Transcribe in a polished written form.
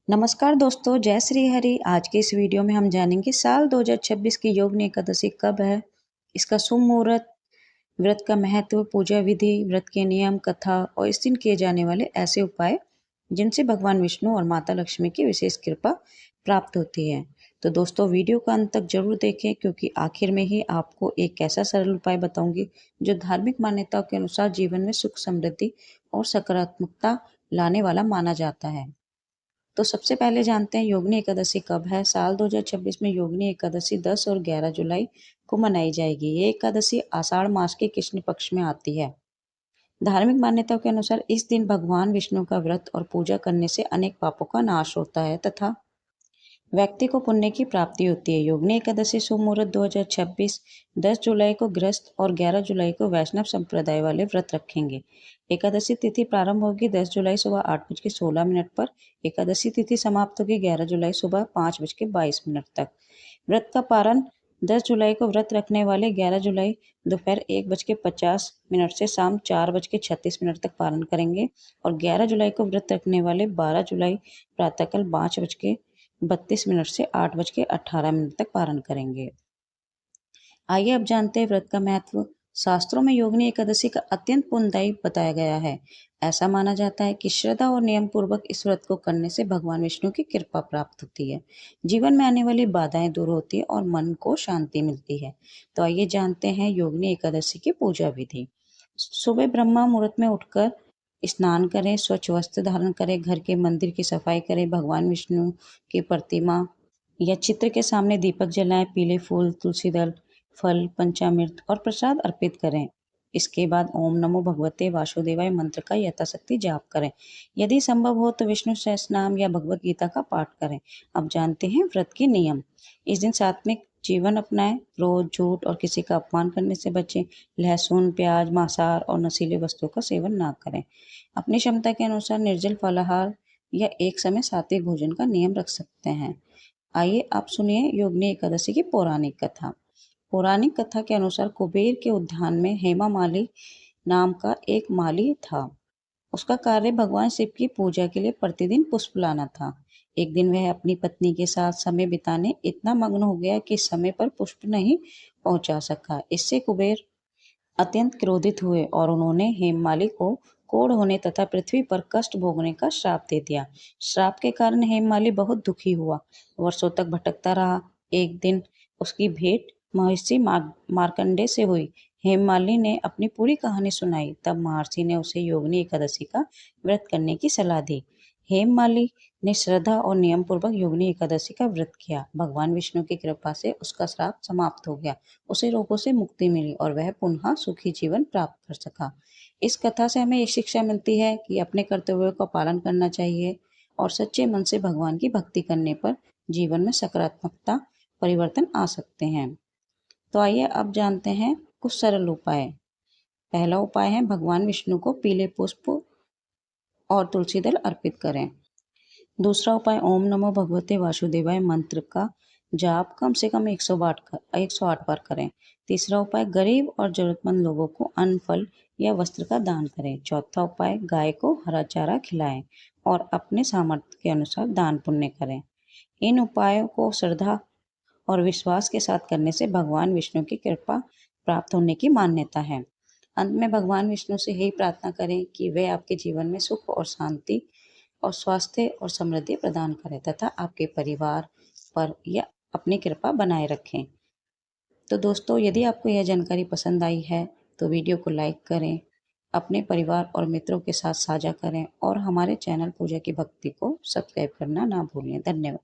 नमस्कार दोस्तों, जय श्री हरि। आज के इस वीडियो में हम जानेंगे साल 2026 की योगिनी एकादशी कब है, इसका शुभ मुहूर्त, व्रत का महत्व, पूजा विधि, व्रत के नियम, कथा और इस दिन किए जाने वाले ऐसे उपाय जिनसे भगवान विष्णु और माता लक्ष्मी की विशेष कृपा प्राप्त होती है। तो दोस्तों, वीडियो का अंत तक जरूर देखें क्योंकि आखिर में ही आपको एक ऐसा सरल उपाय बताऊंगी जो धार्मिक मान्यताओं के अनुसार जीवन में सुख, समृद्धि और सकारात्मकता लाने वाला माना जाता है। तो सबसे पहले जानते हैं योगिनी एकादशी कब है। साल 2026 में योगिनी एकादशी 10 और 11 जुलाई को मनाई जाएगी। ये एकादशी आषाढ़ मास के कृष्ण पक्ष में आती है। धार्मिक मान्यताओं के अनुसार इस दिन भगवान विष्णु का व्रत और पूजा करने से अनेक पापों का नाश होता है तथा व्यक्ति को पुण्य की प्राप्ति होती है। योगिनी एकादशी शुभ मुहूर्त 2026 10 जुलाई को गृहस्थ और 11 जुलाई को वैष्णव संप्रदाय वाले व्रत रखेंगे। एकादशी तिथि प्रारंभ होगी 10 जुलाई सुबह 8:16 पर। एकादशी तिथि समाप्त होगी 11 जुलाई सुबह 5:22 तक। व्रत का पारण 10 जुलाई को व्रत रखने वाले 11 जुलाई दोपहर 1:50 से शाम 4:36 तक पारण करेंगे और 11 जुलाई को व्रत रखने वाले 12 जुलाई प्रातःकाल 5:32 से 8:18 तक पारण करेंगे। आइए अब जानते हैं व्रत का महत्व। शास्त्रों में योगिनी एकादशी का अत्यंत पुण्यदायी बताया गया है। ऐसा माना जाता है कि श्रद्धा और नियम पूर्वक इस व्रत को करने से भगवान विष्णु की कृपा प्राप्त होती है, जीवन में आने वाली बाधाएं दूर होती है और मन को शांति मिलती है। तो आइए जानते हैं योगिनी एकादशी की पूजा विधि। सुबह ब्रह्मा मुहूर्त में उठकर स्नान करें, स्वच्छ वस्त्र धारण करें, घर के मंदिर की सफाई करें, भगवान विष्णु की प्रतिमा या चित्र के सामने दीपक जलाएं, पीले फूल, तुलसी दल, फल, पंचामृत और प्रसाद अर्पित करें। इसके बाद ओम नमो भगवते वासुदेवाय मंत्र का यथाशक्ति जाप करें। यदि संभव हो तो विष्णु सहस्त्रनाम या भगवत गीता का पाठ करें। अब जानते हैं व्रत के नियम। इस दिन सात्विक जीवन अपनाएं, क्रोध, झूठ और किसी का अपमान करने से बचें। लहसुन, प्याज, मांसाहार और नशीले वस्तुओं का सेवन ना करें। अपनी क्षमता के अनुसार निर्जल फलाहार या एक समय सात्विक भोजन का नियम रख सकते हैं। आइए आप सुनिए योगिनी एकादशी की पौराणिक कथा। पौराणिक कथा के अनुसार कुबेर के उद्यान में हेमा माली नाम का एक माली था। उसका कार्य भगवान शिव की पूजा के लिए प्रतिदिन पुष्प लाना था। एक दिन वह अपनी पत्नी के साथ समय बिताने इतना मग्न हो गया कि समय पर पुष्प नहीं पहुंचा सका। इससे कुबेर अत्यंत क्रोधित हुए और उन्होंने हेममाली को कोढ़ होने तथा पृथ्वी पर कष्ट भोगने का श्राप दे दिया। श्राप के कारण हेममाली बहुत दुखी हुआ, वर्षों तक भटकता रहा। एक दिन उसकी भेंट महर्षि मार्कंडे से हुई। हेममाली ने अपनी पूरी कहानी सुनाई। तब महर्षि ने उसे योगिनी एकादशी का व्रत करने की सलाह दी। हेममाली ने श्रद्धा और नियम पूर्वक योगिनी एकादशी का व्रत किया। भगवान विष्णु की कृपा से उसका श्राप समाप्त हो गया, उसे रोगों से मुक्ति मिली और वह पुनः सुखी जीवन प्राप्त कर सका। इस कथा से हमें ये शिक्षा मिलती है कि अपने कर्तव्यों का पालन करना चाहिए और सच्चे मन से भगवान की भक्ति करने पर जीवन में सकारात्मकता परिवर्तन आ सकते हैं। तो आइए अब जानते हैं कुछ सरल उपाय। पहला उपाय है भगवान विष्णु को पीले पुष्प और तुलसी दल अर्पित करें। दूसरा उपाय ओम नमो भगवते वासुदेवाय मंत्र का जाप कम से कम 108 बार करें। तीसरा उपाय गरीब और जरूरतमंद लोगों को अन्न, फल या वस्त्र का दान करें। चौथा उपाय गाय को हरा चारा खिलाएं और अपने सामर्थ्य के अनुसार दान पुण्य करें। इन उपायों को श्रद्धा और विश्वास के साथ करने से भगवान विष्णु की कृपा प्राप्त होने की मान्यता है। अंत में भगवान विष्णु से यही प्रार्थना करें कि वे आपके जीवन में सुख और शांति और स्वास्थ्य और समृद्धि प्रदान करें तथा आपके परिवार पर यह अपनी कृपा बनाए रखें। तो दोस्तों, यदि आपको यह जानकारी पसंद आई है तो वीडियो को लाइक करें, अपने परिवार और मित्रों के साथ साझा करें और हमारे चैनल पूजा की भक्ति को सब्सक्राइब करना ना भूलें। धन्यवाद।